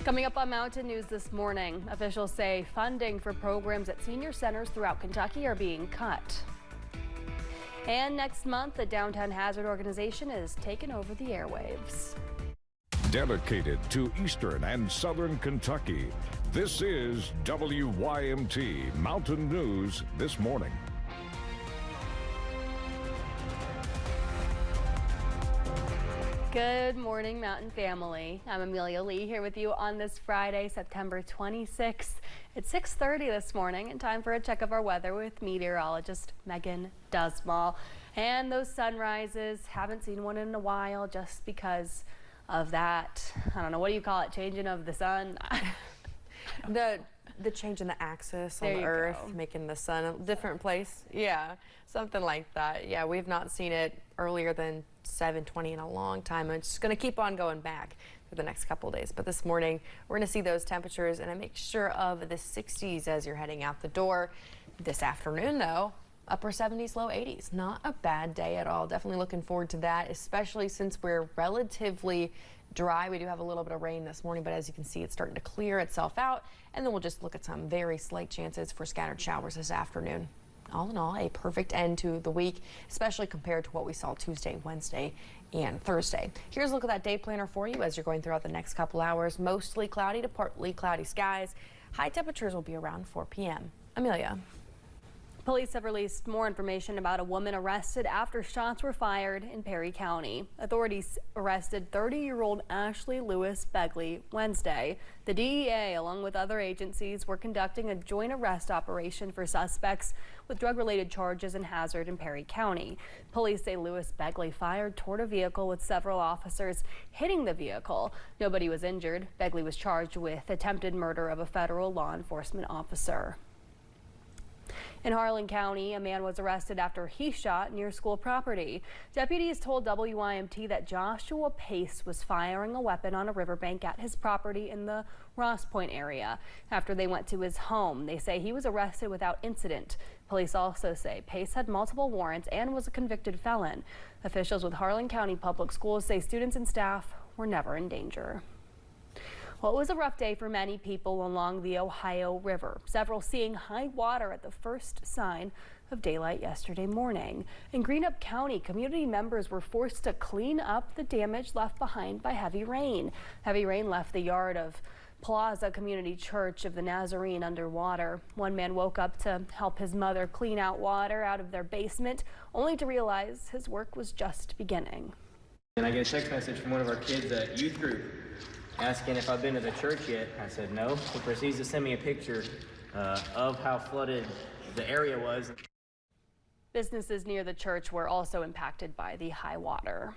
Coming up on Mountain News this morning, officials say funding for programs at senior centers throughout Kentucky are being cut. And next month, the Downtown Hazard Organization is taking over the airwaves. Dedicated to Eastern and Southern Kentucky, this is WYMT Mountain News this morning. Good morning, Mountain family. I'm Amelia Lee here with you on this Friday, September 26th. It's 6:30 this morning and time for a check of our weather with meteorologist Megan Dusmall. And those sunrises, haven't seen one in a while just because of that, I don't know, what do you call it, changing of the sun? The change in the axis on the earth, making the sun a different place. Yeah, something like that. Yeah, we've not seen it earlier than 7:20 in a long time. It's just going to keep on going back for the next couple of days. But this morning, we're going to see those temperatures and a mixture of the 60s as you're heading out the door. This afternoon, though, upper 70s, low 80s. Not a bad day at all. Definitely looking forward to that, especially since we're relatively dry. We do have a little bit of rain this morning, but as you can see, it's starting to clear itself out. And then we'll just look at some very slight chances for scattered showers this afternoon. All in all, a perfect end to the week, especially compared to what we saw Tuesday, Wednesday, and Thursday. Here's a look at that day planner for you as you're going throughout the next couple hours. Mostly cloudy to partly cloudy skies. High temperatures will be around 4 p.m. Amelia. Police have released more information about a woman arrested after shots were fired in Perry County. Authorities arrested 30-year-old Ashley Lewis Begley Wednesday. The DEA, along with other agencies, were conducting a joint arrest operation for suspects with drug-related charges in Hazard and Perry County. Police say Lewis Begley fired toward a vehicle with several officers hitting the vehicle. Nobody was injured. Begley was charged with attempted murder of a federal law enforcement officer. In Harlan County, a man was arrested after he shot near school property. Deputies told WYMT that Joshua Pace was firing a weapon on a riverbank at his property in the Ross Point area. After they went to his home, they say he was arrested without incident. Police also say Pace had multiple warrants and was a convicted felon. Officials with Harlan County Public Schools say students and staff were never in danger. Well, it was a rough day for many people along the Ohio River, several seeing high water at the first sign of daylight yesterday morning. In Greenup County, community members were forced to clean up the damage left behind by heavy rain. Heavy rain left the yard of Plaza Community Church of the Nazarene underwater. One man woke up to help his mother clean out water out of their basement, only to realize his work was just beginning. And I get a text message from one of our kids at youth group asking if I've been to the church yet. I said no. He proceeds to send me a picture of how flooded the area was. Businesses near the church were also impacted by the high water.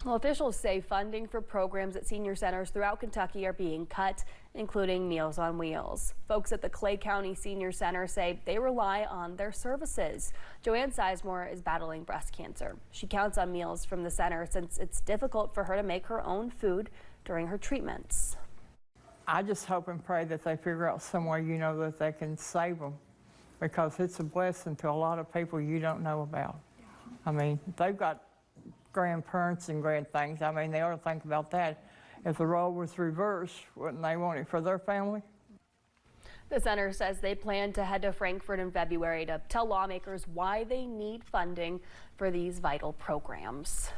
Well, officials say funding for programs at senior centers throughout Kentucky are being cut, including Meals on Wheels. Folks at the Clay County Senior Center say they rely on their services. Joanne Sizemore is battling breast cancer. She counts on meals from the center since it's difficult for her to make her own food during her treatments. I just hope and pray that they figure out some way, that they can save them, because it's a blessing to a lot of people you don't know about. I mean, they've got grandparents and grand things. I mean, they ought to think about that. If the role was reversed, wouldn't they want it for their family? The center says they plan to head to Frankfort in February to tell lawmakers why they need funding for these vital programs.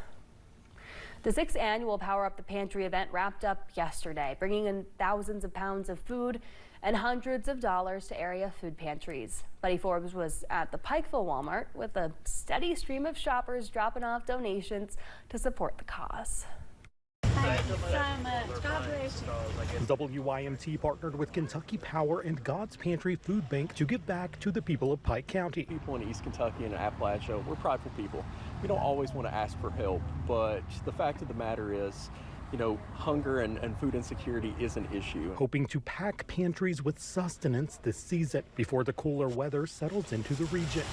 The 6th annual Power Up the Pantry event wrapped up yesterday, bringing in thousands of pounds of food and hundreds of dollars to area food pantries. Buddy Forbes was at the Pikeville Walmart with a steady stream of shoppers dropping off donations to support the cause. Thank you so much. God bless you. WYMT partnered with Kentucky Power and God's Pantry Food Bank to give back to the people of Pike County. People in East Kentucky and Appalachia, we're prideful people. We don't always want to ask for help, but the fact of the matter is, hunger and food insecurity is an issue. Hoping to pack pantries with sustenance this season before the cooler weather settles into the region.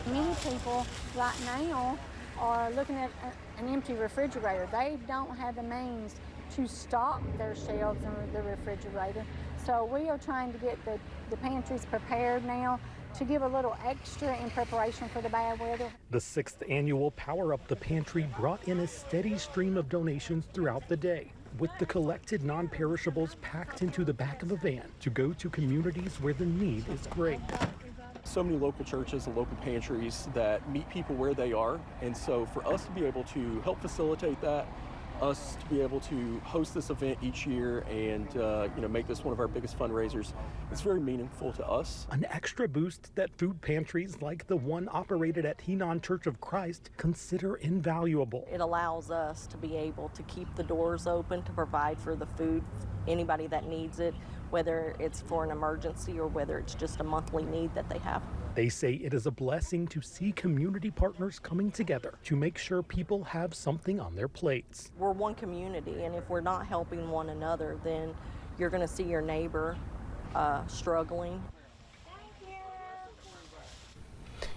Many people right now are looking at an empty refrigerator. They don't have the means to stock their shelves in the refrigerator. So we are trying to get the pantries prepared now to give a little extra in preparation for the bad weather. The 6th annual Power Up the Pantry brought in a steady stream of donations throughout the day. with the collected non-perishables packed into the back of a van to go to communities where the need is great. So many local churches and local pantries that meet people where they are, and so for us to be able to help facilitate that, us to be able to host this event each year and make this one of our biggest fundraisers, it's very meaningful to us. An extra boost that food pantries like the one operated at Henon Church of Christ consider invaluable. It allows us to be able to keep the doors open to provide for the food, anybody that needs it, whether it's for an emergency or whether it's just a monthly need that they have. They say it is a blessing to see community partners coming together to make sure people have something on their plates. We're one community, and if we're not helping one another, then you're going to see your neighbor struggling.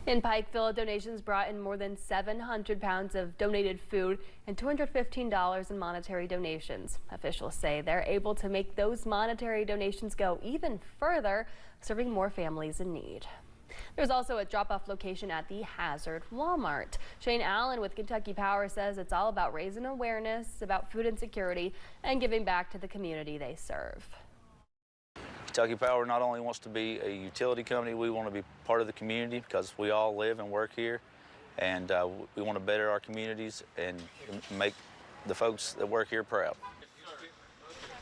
In Pikeville, donations brought in more than 700 pounds of donated food and $215 in monetary donations. Officials say they're able to make those monetary donations go even further, serving more families in need. There's also a drop-off location at the Hazard Walmart. Shane Allen with Kentucky Power says it's all about raising awareness about food insecurity and giving back to the community they serve. Kentucky Power not only wants to be a utility company, we want to be part of the community because we all live and work here, and we want to better our communities and make the folks that work here proud.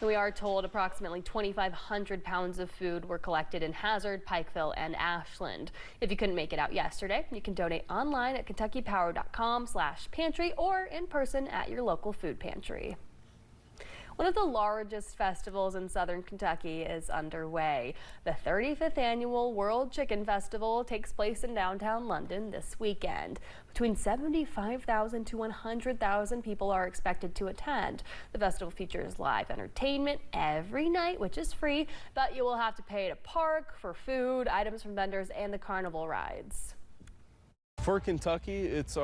We are told approximately 2,500 pounds of food were collected in Hazard, Pikeville, and Ashland. If you couldn't make it out yesterday, you can donate online at KentuckyPower.com/pantry or in person at your local food pantry. One of the largest festivals in southern Kentucky is underway. The 35th annual World Chicken Festival takes place in downtown London this weekend. Between 75,000 to 100,000 people are expected to attend. The festival features live entertainment every night, which is free, but you will have to pay to park, for food, items from vendors, and the carnival rides. For Kentucky, it's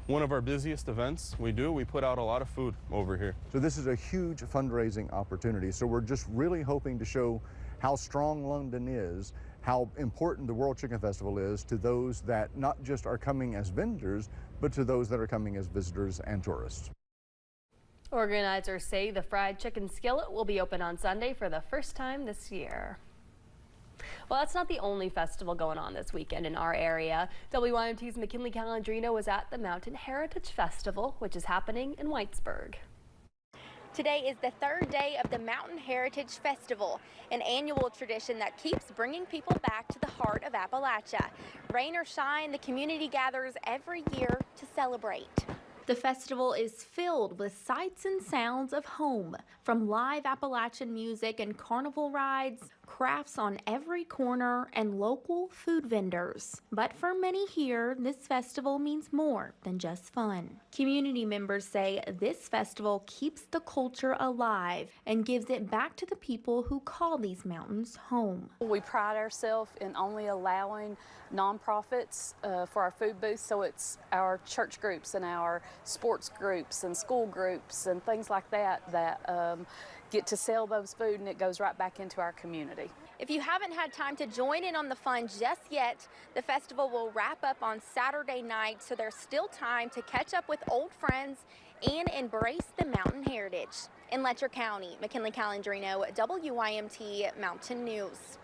one of our busiest events we do. We put out a lot of food over here. So this is a huge fundraising opportunity. So we're just really hoping to show how strong London is, how important the World Chicken Festival is to those that not just are coming as vendors, but to those that are coming as visitors and tourists. Organizers say the fried chicken skillet will be open on Sunday for the first time this year. Well, that's not the only festival going on this weekend in our area. WYMT's McKinley Calandrino was at the Mountain Heritage Festival, which is happening in Whitesburg. Today is the third day of the Mountain Heritage Festival, an annual tradition that keeps bringing people back to the heart of Appalachia. Rain or shine, the community gathers every year to celebrate. The festival is filled with sights and sounds of home, from live Appalachian music and carnival rides, crafts on every corner, and local food vendors. But for many here, this festival means more than just fun. Community members say this festival keeps the culture alive and gives it back to the people who call these mountains home. We pride ourselves in only allowing nonprofits for our food booths, so it's our church groups and our sports groups and school groups and things like that get to sell those food, and it goes right back into our community. If you haven't had time to join in on the fun just yet, the festival will wrap up on Saturday night, so there's still time to catch up with old friends and embrace the mountain heritage. In Letcher County, McKinley Calandrino, WYMT Mountain News.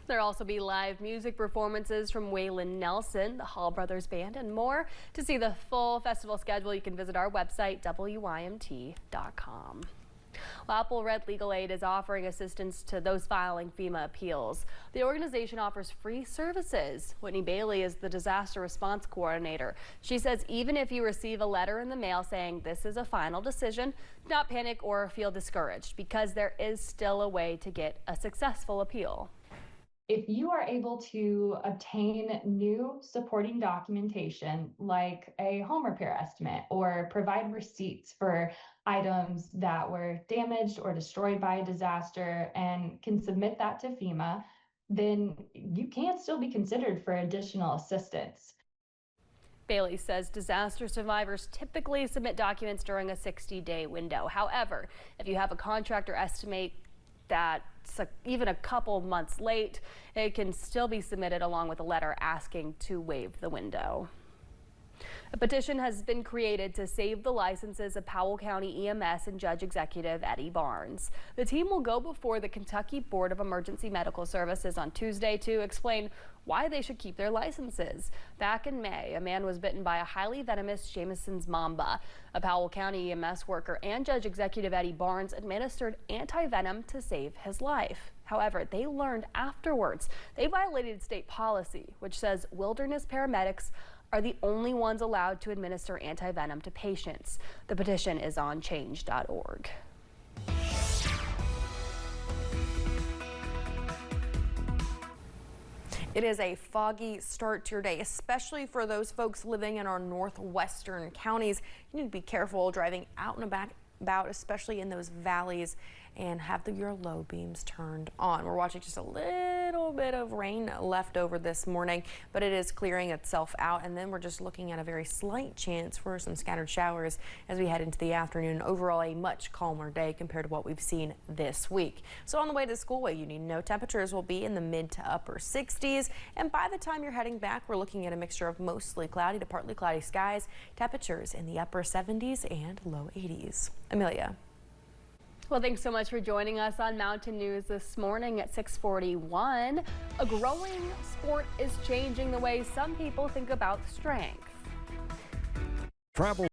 There'll also be live music performances from Waylon Nelson, the Hall Brothers Band, and more. To see the full festival schedule, you can visit our website, WYMT.com. Well, Apple Red Legal Aid is offering assistance to those filing FEMA appeals. The organization offers free services. Whitney Bailey is the disaster response coordinator. She says even if you receive a letter in the mail saying this is a final decision, do not panic or feel discouraged, because there is still a way to get a successful appeal. If you are able to obtain new supporting documentation like a home repair estimate or provide receipts for items that were damaged or destroyed by a disaster and can submit that to FEMA, then you can still be considered for additional assistance. Bailey says disaster survivors typically submit documents during a 60-day window. However, if you have a contractor estimate that's even a couple months late, it can still be submitted along with a letter asking to waive the window. A petition has been created to save the licenses of Powell County EMS and Judge Executive Eddie Barnes. The team will go before the Kentucky Board of Emergency Medical Services on Tuesday to explain why they should keep their licenses. Back in May, a man was bitten by a highly venomous Jameson's mamba. A Powell County EMS worker and Judge Executive Eddie Barnes administered anti-venom to save his life. However, they learned afterwards they violated state policy, which says wilderness paramedics are the only ones allowed to administer anti-venom to patients. The petition is on change.org. It is a foggy start to your day, especially for those folks living in our northwestern counties. You need to be careful driving out and about, especially in those valleys, and have your low beams turned on. We're watching just a little bit of rain left over this morning, but it is clearing itself out, and then we're just looking at a very slight chance for some scattered showers as we head into the afternoon. Overall, a much calmer day compared to what we've seen this week. So on the way to the schoolway, you need to know temperatures will be in the mid to upper 60s, and by the time you're heading back, we're looking at a mixture of mostly cloudy to partly cloudy skies, temperatures in the upper 70s and low 80s. Amelia. Well, thanks so much for joining us on Mountain News this morning at 6:41. A growing sport is changing the way some people think about strength. Travel